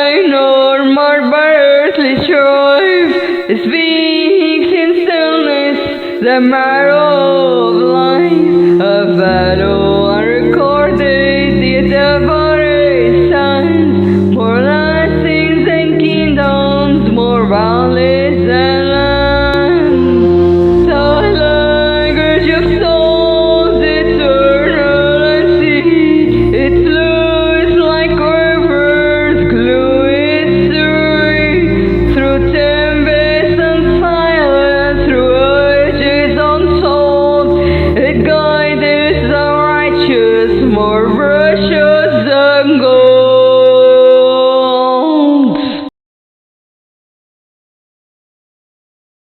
sign or more earthly strife. Speaks in stillness the marrow of life, a battle unrecorded, yet devoted signs, more lasting than kingdoms, more boundless than lands. The language of souls, eternal and sea, it flows like rivers, glue its story through tempest and silence, through ages untold. It guides the righteous, more precious than gold.